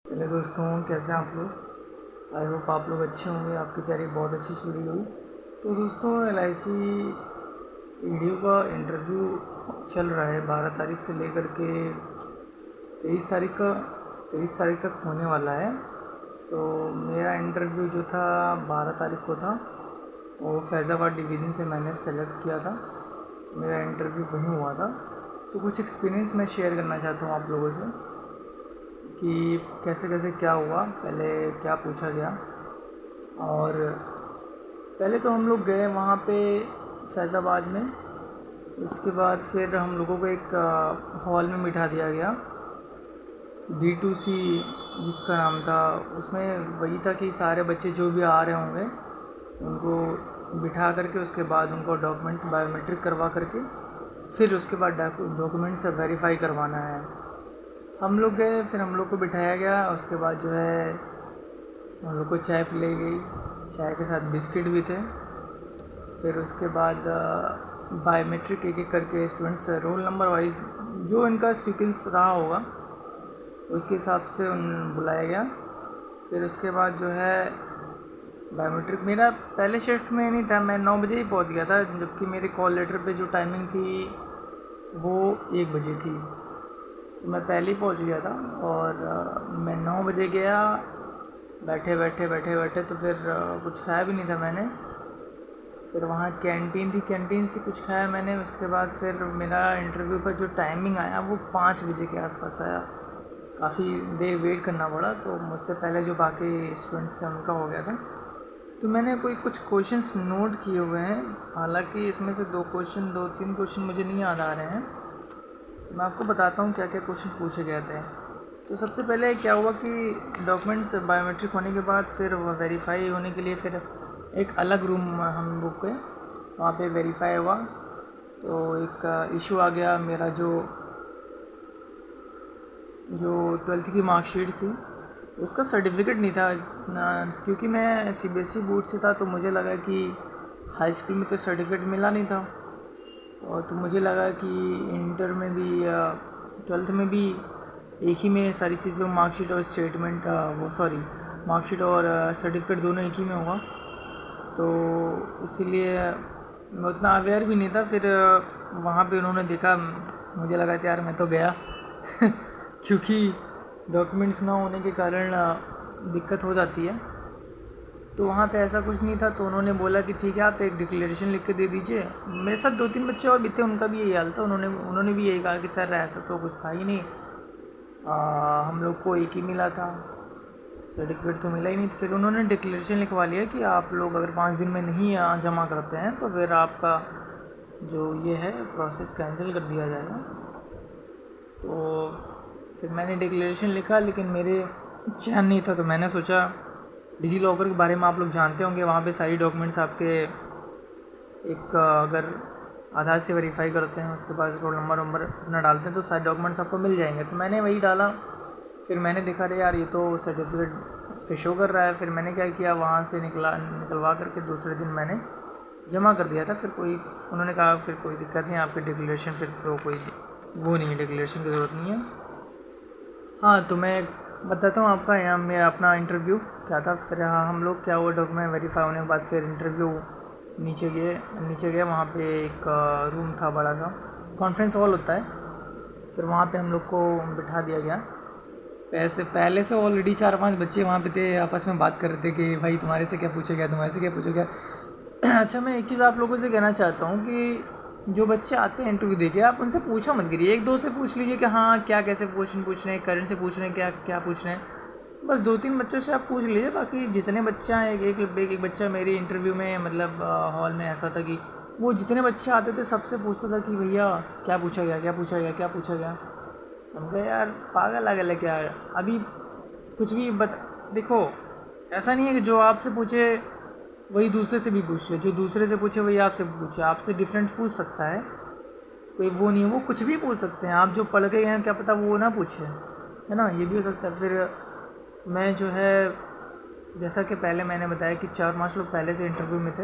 Hello दोस्तों, कैसे हैं आप लोग। आई होप आप लोग अच्छे होंगे, आपकी तैयारी बहुत अच्छी चल रही होगी। तो दोस्तों, LIC वीडियो का इंटरव्यू चल रहा है 12 तारीख से लेकर के 23 तारीख तक होने वाला है। तो मेरा इंटरव्यू जो था 12 तारीख को था, वो फैज़ाबाद डिवीज़न से मैंने सेलेक्ट किया था। मेरा इंटरव्यू वहीं हुआ था। तो कुछ एक्सपीरियंस मैं शेयर करना चाहता हूँ आप लोगों से कि कैसे कैसे क्या हुआ, पहले क्या पूछा गया। और पहले तो हम लोग गए वहाँ पे फैज़ाबाद में। उसके बाद फिर हम लोगों को एक हॉल में बिठा दिया गया, D2C जिसका नाम था। उसमें वही था कि सारे बच्चे जो भी आ रहे होंगे उनको बिठा करके उसके बाद उनको डॉक्यूमेंट्स बायोमेट्रिक करवा करके फिर उसके बाद डॉक्यूमेंट्स वेरीफाई करवाना है। हम लोग गए, फिर हम लोग को बिठाया गया। उसके बाद जो है हम लोग को चाय पिलाई गई, चाय के साथ बिस्किट भी थे। फिर उसके बाद बायोमेट्रिक एक एक करके स्टूडेंट्स रोल नंबर वाइज जो इनका सीक्वेंस रहा होगा उसके हिसाब से उन बुलाया गया। फिर उसके बाद जो है बायोमेट्रिक मेरा पहले शिफ्ट में नहीं था, मैं 9 बजे ही पहुंच गया था, जबकि मेरे कॉल लेटर पे जो टाइमिंग थी वो 1 बजे थी। तो मैं पहले ही पहुंच गया था और मैं 9 बजे गया। बैठे तो फिर कुछ खाया भी नहीं था मैंने। फिर वहाँ कैंटीन थी, कैंटीन से कुछ खाया मैंने। उसके बाद फिर मेरा इंटरव्यू का जो टाइमिंग आया वो 5 बजे के आसपास आया। काफ़ी देर वेट करना पड़ा, तो मुझसे पहले जो बाकी स्टूडेंट्स थे उनका हो गया था। तो मैंने कुछ क्वेश्चंस नोट किए हुए हैं। हालांकि इसमें से 2-3 क्वेश्चन मुझे नहीं याद आ रहे हैं। मैं आपको बताता हूँ क्या क्या क्वेश्चन पूछे गए थे। तो सबसे पहले क्या हुआ कि डॉक्यूमेंट्स बायोमेट्रिक होने के बाद फिर वेरीफाई होने के लिए फिर एक अलग रूम हम बुक गए, वहाँ पे वेरीफाई हुआ। तो एक इशू आ गया, मेरा जो 12th की मार्कशीट थी उसका सर्टिफिकेट नहीं था ना, क्योंकि मैं CBSE बोर्ड से था। तो मुझे लगा कि हाई स्कूल में तो सर्टिफिकेट मिला नहीं था, और तो मुझे लगा कि इंटर में भी 12th में भी एक ही में सारी चीज़ें, मार्कशीट और स्टेटमेंट मार्कशीट और सर्टिफिकेट दोनों एक ही में होगा। तो इसीलिए मैं उतना अवेयर भी नहीं था। फिर वहाँ पे उन्होंने देखा, मुझे लगा कि यार मैं तो गया क्योंकि डॉक्यूमेंट्स ना होने के कारण दिक्कत हो जाती है। तो वहाँ पे ऐसा कुछ नहीं था, तो उन्होंने बोला कि ठीक है आप एक डिक्लेरेशन लिख के दे दीजिए। मेरे साथ 2-3 बच्चे और भी थे, उनका भी यही हाल था। उन्होंने भी यही कहा कि सर ऐसा तो कुछ था ही नहीं, हम लोग को एक ही मिला था, सर्टिफिकेट तो मिला ही नहीं। फिर उन्होंने डिक्लेरेशन लिखवा लिया कि आप लोग अगर 5 दिन में नहीं जमा करते हैं तो फिर आपका जो ये है प्रोसेस कैंसिल कर दिया जाएगा। तो फिर मैंने डिक्लेरेशन लिखा, लेकिन मेरे चयन नहीं था। तो मैंने सोचा, डिजी लॉकर के बारे में आप लोग जानते होंगे, वहाँ पे सारी डॉक्यूमेंट्स आपके एक अगर आधार से वेरीफाई करते हैं, उसके बाद रोल नंबर अपना डालते हैं तो सारे डॉक्यूमेंट्स आपको मिल जाएंगे। तो मैंने वही डाला। फिर मैंने देखा, अरे यार ये तो सर्टिफिकेट इस पे शो कर रहा है। फिर मैंने क्या किया, वहाँ से निकलवा करके दूसरे दिन मैंने जमा कर दिया था। फिर उन्होंने कहा फिर कोई दिक्कत नहीं, आपके डिक्लेरेशन फिर तो कोई वो नहीं है, डिक्लेरेशन की ज़रूरत नहीं है। हाँ, तो मैं बताता हूँ आपका यहाँ मेरा अपना इंटरव्यू क्या था। फिर हाँ, हम लोग क्या हुआ, डॉक्यूमेंट वेरीफाई होने के बाद फिर इंटरव्यू नीचे गए। वहाँ पे एक रूम था, बड़ा सा कॉन्फ्रेंस हॉल होता है। फिर वहाँ पे हम लोग को बिठा दिया गया। पहले से ऑलरेडी 4-5 बच्चे वहाँ पे थे, आपस में बात कर रहे थे कि भाई तुम्हारे से क्या पूछा गया, तुम्हारे से क्या पूछा गया। अच्छा, मैं एक चीज़ आप लोगों से कहना चाहता हूँ कि जो बच्चे आते हैं इंटरव्यू देके, आप उनसे पूछा मत करिए। 1-2 से पूछ लीजिए कि हाँ क्या कैसे क्वेश्चन पूछ रहे हैं, करंट से पूछ रहे हैं, क्या क्या पूछ रहे हैं। बस 2-3 बच्चों से आप पूछ लीजिए। बाकी जितने बच्चे हैं, एक बच्चा मेरे इंटरव्यू में मतलब हॉल में ऐसा था कि वो जितने बच्चे आते थे सबसे पूछता था कि भैया क्या पूछा गया, क्या पूछा गया, क्या पूछा गया। हम कहे यार पागल आगल है क्या, अभी कुछ भी देखो, ऐसा नहीं है कि जो आपसे पूछे वही दूसरे से भी पूछ ले, जो दूसरे से पूछे वही आपसे पूछे। आपसे डिफरेंट पूछ सकता है, कोई वो नहीं है, वो कुछ भी पूछ सकते हैं। आप जो पढ़ के गए हैं क्या पता वो ना पूछे, है ना, ये भी हो सकता है। फिर मैं जो है, जैसा कि पहले मैंने बताया कि 4-5 लोग पहले से इंटरव्यू में थे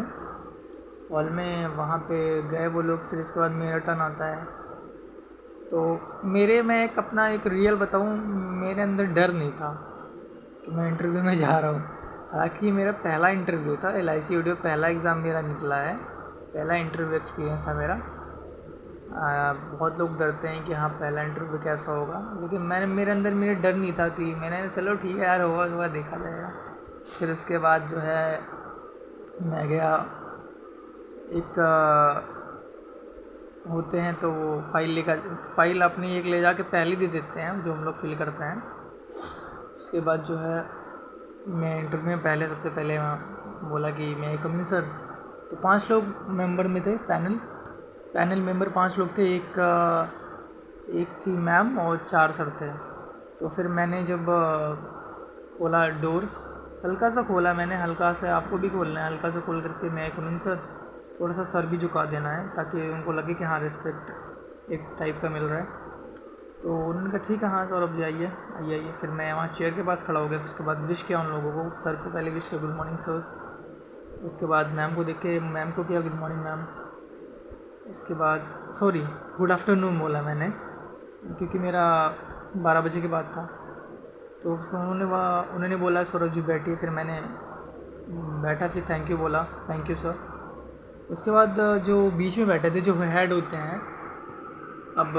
हॉल में, वहाँ पे गए वो लोग। फिर इसके बाद मेरा टर्न आता है। तो मैं एक अपना एक रियल बताऊँ, मेरे अंदर डर नहीं था। कि मैं इंटरव्यू में जा रहा हूँ। हालाँकि मेरा पहला इंटरव्यू था, LIC ऑडियो पहला एग्ज़ाम मेरा निकला है, पहला इंटरव्यू एक्सपीरियंस था मेरा। बहुत लोग डरते हैं कि हाँ पहला इंटरव्यू कैसा होगा, लेकिन मेरे अंदर मेरे डर नहीं था कि मैंने चलो ठीक है यार, होगा देखा जाएगा। फिर उसके बाद जो है मैं गया, एक होते हैं तो वो फाइल अपनी एक ले जाके पहले दे देते हैं जो हम लोग फिल करते हैं। उसके बाद जो है मैं इंटरव्यू में पहले सबसे पहले बोला कि मैं कमिंग सर। तो 5 लोग मेंबर में थे, पैनल मेंबर 5 लोग थे, एक थी मैम और 4 सर थे। तो फिर मैंने जब खोला डोर, हल्का सा खोला मैंने, हल्का से आपको भी खोलना है, हल्का सा खोल करके मैं कमिंग सर, थोड़ा सा सर भी झुका देना है ताकि उनको लगे कि हाँ रिस्पेक्ट एक टाइप का मिल रहा है। तो उन्होंने कहा ठीक है हाँ सौरभ जी आइए। फिर मैं वहाँ चेयर के पास खड़ा हो गया। उसके बाद विश किया उन लोगों को, सर को पहले विश किया गुड मॉर्निंग सर्स। उसके बाद मैम को देख के मैम को किया गुड मॉर्निंग मैम। उसके बाद गुड आफ्टरनून बोला मैंने, क्योंकि मेरा 12 बजे के बाद था। तो उसको उन्होंने बोला सौरभ जी बैठिए। फिर मैंने बैठा, फिर थैंक यू बोला, थैंक यू सर। उसके बाद जो बीच में बैठे थे, जो हेड होते हैं, अब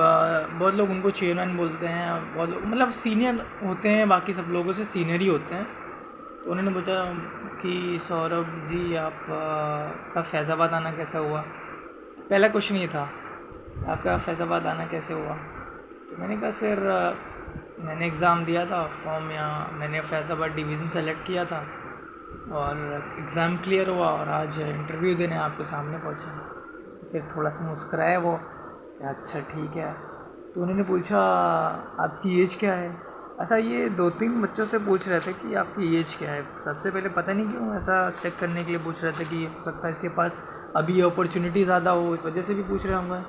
बहुत लोग उनको चेयरमैन बोलते हैं, बहुत लोग मतलब सीनियर होते हैं, बाकी सब लोगों से सीनियर ही होते हैं। तो उन्होंने पूछा कि सौरभ जी आपका फैज़ाबाद आना कैसा हुआ। पहला क्वेश्चन ये था, आपका फैज़ाबाद आना कैसे हुआ। तो मैंने कहा सर मैंने एग्ज़ाम दिया था फॉर्म, यहाँ मैंने फैज़ाबाद डिवीज़न सेलेक्ट किया था और एग्ज़ाम क्लियर हुआ और आज इंटरव्यू देने आपके सामने पहुँचा। फिर थोड़ा सा मुस्कुराया वो, अच्छा ठीक है। तो उन्होंने पूछा आपकी एज क्या है। ऐसा ये 2-3 बच्चों से पूछ रहे थे कि आपकी एज क्या है। सबसे पहले पता नहीं क्यों ऐसा चेक करने के लिए पूछ रहे थे कि हो सकता है इसके पास अभी अपॉर्चुनिटी ज़्यादा हो, इस वजह से भी पूछ रहे होंगे।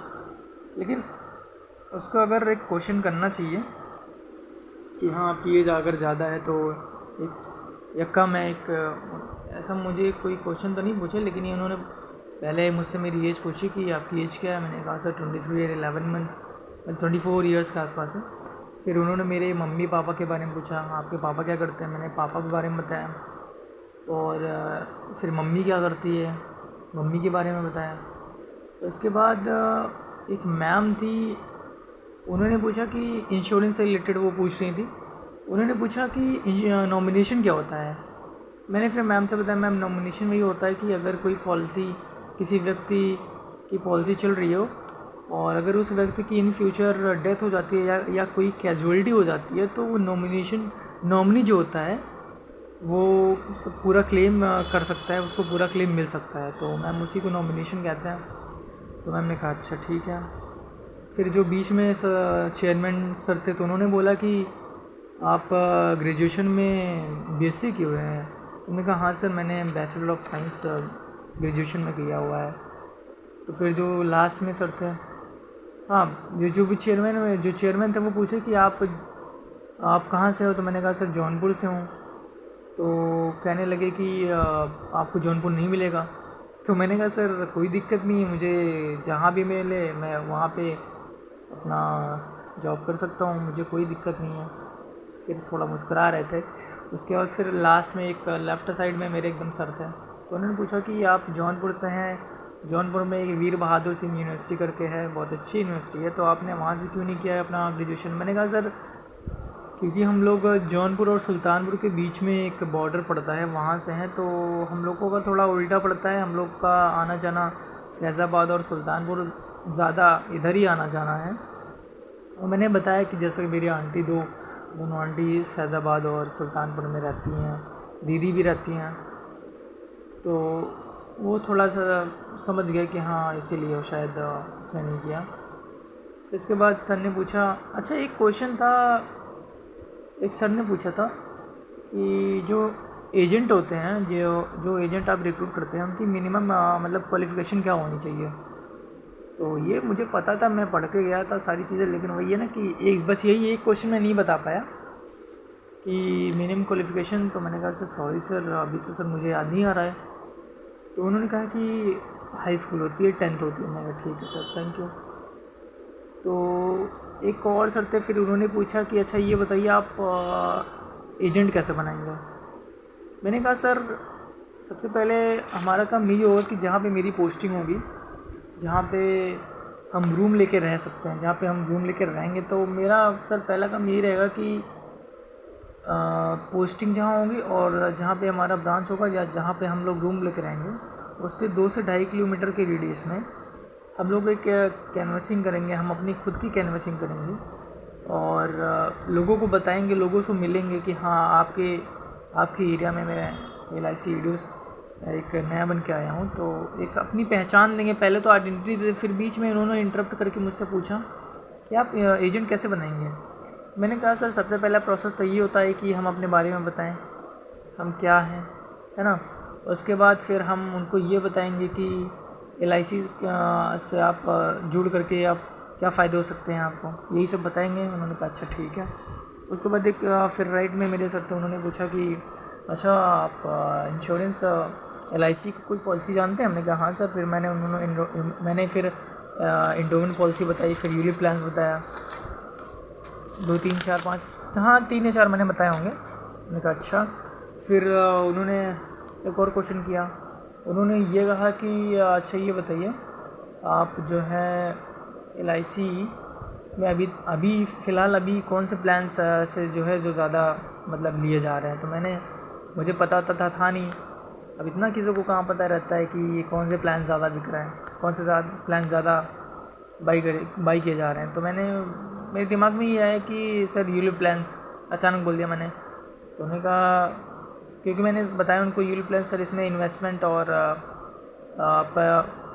लेकिन उसको अगर एक क्वेश्चन करना चाहिए कि हाँ आपकी एज अगर ज़्यादा है तो एक या कम है, एक ऐसा मुझे कोई क्वेश्चन तो नहीं पूछे, लेकिन उन्होंने पहले मुझसे मेरी एज पूछी कि आपकी एज क्या है। मैंने कहा सर 23 ईयर 11 मंथ 24 ईयर्स के आसपास है। फिर उन्होंने मेरे मम्मी पापा के बारे में पूछा, आपके पापा क्या करते हैं। मैंने पापा के बारे में बताया, और फिर मम्मी क्या करती है, मम्मी के बारे में बताया। तो उसके बाद एक मैम थी, उन्होंने पूछा कि इंश्योरेंस से रिलेटेड वो पूछ रही थी। उन्होंने पूछा कि नॉमिनेशन क्या होता है। मैंने फिर मैम से बताया, मैम नॉमिनेशन वही होता है कि अगर कोई पॉलिसी, किसी व्यक्ति की पॉलिसी चल रही हो और अगर उस व्यक्ति की इन फ्यूचर डेथ हो जाती है या कोई कैजुअलिटी हो जाती है, तो वो नॉमिनी जो होता है वो सब पूरा क्लेम कर सकता है, उसको पूरा क्लेम मिल सकता है। तो मैम उसी को नॉमिनेशन कहते हैं। तो मैम ने कहा अच्छा ठीक है। फिर जो बीच में चेयरमैन सर थे, तो उन्होंने बोला कि आप ग्रेजुएशन में BSc किए हुए हैं। तो मैंने कहा हाँ सर मैंने बैचलर ऑफ साइंस ग्रेजुएशन में किया हुआ है। तो फिर जो लास्ट में सर थे, हाँ जो भी चेयरमैन थे, वो पूछे कि आप कहाँ से हो। तो मैंने कहा सर जौनपुर से हूँ। तो कहने लगे कि आपको जौनपुर नहीं मिलेगा। तो मैंने कहा सर कोई दिक्कत नहीं है, मुझे जहाँ भी मिले मैं वहाँ पे अपना जॉब कर सकता हूँ, मुझे कोई दिक्कत नहीं है। फिर थोड़ा मुस्कुरा रहे थे। उसके बाद फिर लास्ट में एक लेफ़्ट साइड में मेरे एकदम सर थे। तो उन्होंने पूछा कि आप जौनपुर से हैं, जौनपुर में एक वीर बहादुर सिंह यूनिवर्सिटी करके है, बहुत अच्छी यूनिवर्सिटी है, तो आपने वहाँ से क्यों नहीं किया है अपना ग्रेजुएशन। मैंने कहा सर क्योंकि हम लोग जौनपुर और सुल्तानपुर के बीच में एक बॉर्डर पड़ता है, वहाँ से हैं, तो हम लोगों का थोड़ा उल्टा पड़ता है। हम लोग का आना जाना फैज़ाबाद और सुल्तानपुर ज़्यादा इधर ही आना जाना है। और मैंने बताया कि जैसे मेरी आंटी दोनों आंटी फैज़ाबाद और सुल्तानपुर में रहती हैं, दीदी भी रहती हैं। तो वो थोड़ा सा समझ गए कि हाँ इसीलिए शायद उसने नहीं किया। फिर इसके बाद सर ने पूछा, अच्छा एक क्वेश्चन था, एक सर ने पूछा था कि जो एजेंट होते हैं, जो एजेंट आप रिक्रूट करते हैं, उनकी मिनिमम मतलब क्वालिफ़िकेशन क्या होनी चाहिए। तो ये मुझे पता था, मैं पढ़ के गया था सारी चीज़ें, लेकिन वही है ना कि एक क्वेश्चन मैं नहीं बता पाया कि मिनिमम क्वालिफ़िकेशन। तो मैंने कहा सर सॉरी सर अभी तो सर मुझे याद नहीं आ रहा है। तो उन्होंने कहा कि हाई स्कूल होती है, 10th होती है। मैंने कहा ठीक है सर थैंक यू। तो एक और सर थे, फिर उन्होंने पूछा कि अच्छा ये बताइए आप एजेंट कैसे बनाएंगे। मैंने कहा सर सबसे पहले हमारा काम यही होगा कि जहाँ पे मेरी पोस्टिंग होगी, जहाँ पे हम रूम लेके रह सकते हैं, जहाँ पे हम रूम लेके रहेंगे, तो मेरा सर पहला काम यही रहेगा कि पोस्टिंग जहाँ होगी और जहाँ पे हमारा ब्रांच होगा या जहाँ पे हम लोग रूम लेके रहेंगे, उसके 2 से 2.5 किलोमीटर के रेडियस में हम लोग एक कैनवसिंग करेंगे, हम अपनी खुद की कैनवसिंग करेंगे और लोगों को बताएंगे, लोगों से मिलेंगे कि हाँ आपके एरिया में मैं LIC एडियोस एक नया बन के आया हूँ, तो एक अपनी पहचान देंगे। पहले तो आइडेंटिटी दे, फिर बीच में इन्होंने इंटरप्ट करके मुझसे पूछा कि आप एजेंट कैसे बनाएंगे। मैंने कहा सर सबसे पहला प्रोसेस तो ये होता है कि हम अपने बारे में बताएं, हम क्या हैं, है ना। उसके बाद फिर हम उनको ये बताएंगे कि LIC से आप जुड़ करके आप क्या फ़ायदे हो सकते हैं आपको, यही सब बताएंगे। उन्होंने कहा अच्छा ठीक है। उसके बाद एक फिर राइट में मेरे सर थे, उन्होंने पूछा कि अच्छा आप इंश्योरेंस LIC की कोई पॉलिसी जानते हैं। हमने कहा हाँ सर। फिर मैंने फिर इंडोमेंट पॉलिसी बताई, फिर यूलिप प्लान्स बताया, 2 3 4 5, हाँ 3 या 4 मैंने बताए होंगे। मैंने कहा अच्छा। फिर उन्होंने एक और क्वेश्चन किया, उन्होंने ये कहा कि अच्छा ये बताइए आप जो है LIC में अभी फ़िलहाल अभी कौन से प्लान्स से जो है जो ज़्यादा मतलब लिए जा रहे हैं। तो मुझे पता था नहीं, अब इतना किसी को कहाँ पता रहता है कि कौन से प्लान ज़्यादा बिक रहे हैं, कौन से प्लान ज़्यादा बाई किए जा रहे हैं। तो मेरे दिमाग में ये आया कि सर यूलिप प्लान्स, अचानक बोल दिया मैंने। तो उन्होंने कहा, क्योंकि मैंने बताया उनको यूलिप प्लान्स सर इसमें इन्वेस्टमेंट और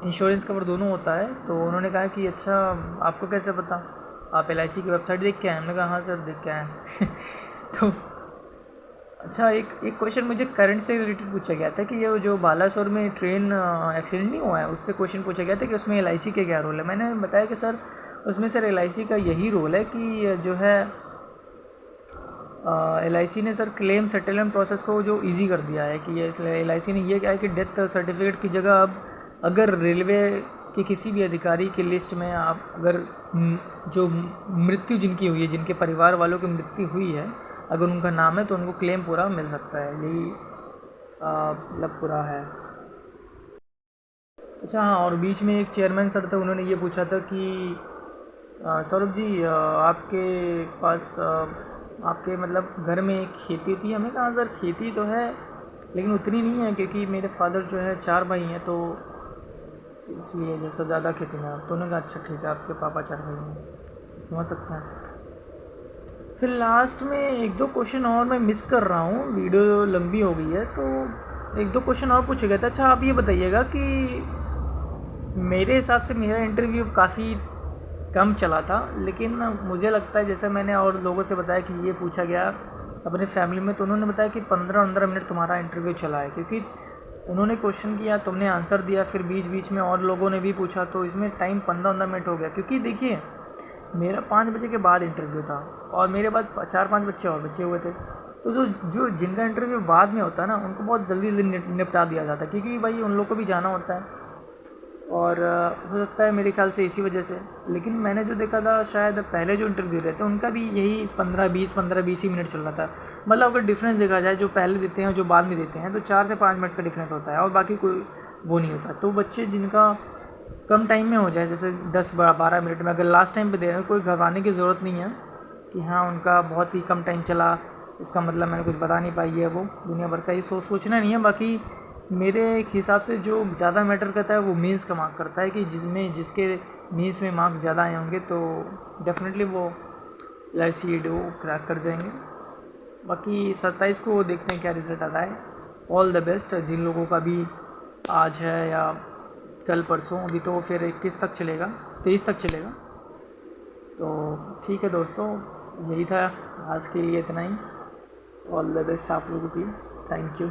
इंश्योरेंस कवर दोनों होता है। तो उन्होंने कहा कि अच्छा आपको कैसे पता, आप LIC की वेबसाइट देख के आए। हमने कहा हाँ सर देख के आए। तो अच्छा एक क्वेश्चन मुझे करंट से रिलेटेड पूछा गया था कि ये जो बालासोर में ट्रेन एक्सीडेंट नहीं हुआ है, उससे क्वेश्चन पूछा गया था कि उसमें LIC के क्या रोल है। मैंने बताया कि सर उसमें सर LIC का यही रोल है कि जो है LIC ने सर क्लेम सेटलमेंट प्रोसेस को जो इजी कर दिया है कि ये LIC ने ये कहा है कि डेथ सर्टिफिकेट की जगह अब अगर रेलवे के किसी भी अधिकारी की लिस्ट में आप अगर जो मृत्यु जिनकी हुई है, जिनके परिवार वालों की मृत्यु हुई है, अगर उनका नाम है तो उनको क्लेम पूरा मिल सकता है। यही मतलब पूरा है। अच्छा हाँ, और बीच में एक चेयरमैन सर थे, उन्होंने ये पूछा था कि सौरभ जी आपके पास आपके मतलब घर में एक खेती थी। हमें कहा सर खेती तो है लेकिन उतनी नहीं है, क्योंकि मेरे फादर जो है 4 भाई हैं, तो इसलिए जैसा ज़्यादा खेती में। तो उन्होंने कहा अच्छा ठीक है, आपके पापा 4 भाई हैं, समझ सकते हैं। फिर लास्ट में 1-2 क्वेश्चन और मैं मिस कर रहा हूँ, वीडियो लंबी हो गई है, तो 1-2 क्वेश्चन और पूछे गए थे। अच्छा आप ये बताइएगा कि मेरे हिसाब से मेरा इंटरव्यू काफ़ी कम चला था, लेकिन मुझे लगता है जैसे मैंने और लोगों से बताया कि ये पूछा गया अपने फैमिली में, तो उन्होंने बताया कि 15-15 मिनट तुम्हारा इंटरव्यू चला है, क्योंकि उन्होंने क्वेश्चन किया, तुमने आंसर दिया, फिर बीच बीच में और लोगों ने भी पूछा, तो इसमें टाइम 15-15 मिनट हो गया। क्योंकि देखिए मेरा 5 बजे के बाद इंटरव्यू था और मेरे बाद 4-5 बच्चे और बचे हुए थे। तो जो जिनका इंटरव्यू बाद में होता है ना, उनको बहुत जल्दी निपटा दिया जाता है, क्योंकि भाई उन लोग को भी जाना होता है और हो सकता है मेरे ख्याल से इसी वजह से। लेकिन मैंने जो देखा था शायद पहले जो इंटरव्यू रहते हैं उनका भी यही 15-20 ही मिनट चल रहा था। मतलब अगर डिफरेंस देखा जाए, जो पहले देते हैं और जो बाद में देते हैं, तो 4 से 5 मिनट का डिफरेंस होता है और बाकी कोई वो नहीं होता। तो बच्चे जिनका कम टाइम में हो जाए, जैसे 10-12 मिनट में, अगर लास्ट टाइम पे दे रहे हैं, कोई घबराने की ज़रूरत नहीं है कि हाँ उनका बहुत ही कम टाइम चला, इसका मतलब मैंने कुछ बता नहीं पाई है। वो दुनिया भर का ये सोचना नहीं है। बाकी मेरे हिसाब से जो ज़्यादा मैटर करता है वो मीन्स का मार्क करता है, कि जिसके मीन्स में मार्क्स ज़्यादा आए होंगे तो डेफिनेटली वो LIC वो क्रैक कर जाएंगे। बाकी 27 को देखते हैं क्या रिज़ल्ट आता है। ऑल द बेस्ट जिन लोगों का भी आज है या कल परसों, अभी तो फिर 21 तक चलेगा, 23 तक चलेगा। तो ठीक है दोस्तों, यही था आज के लिए, इतना ही। ऑल द बेस्ट आप लोगों की, थैंक यू।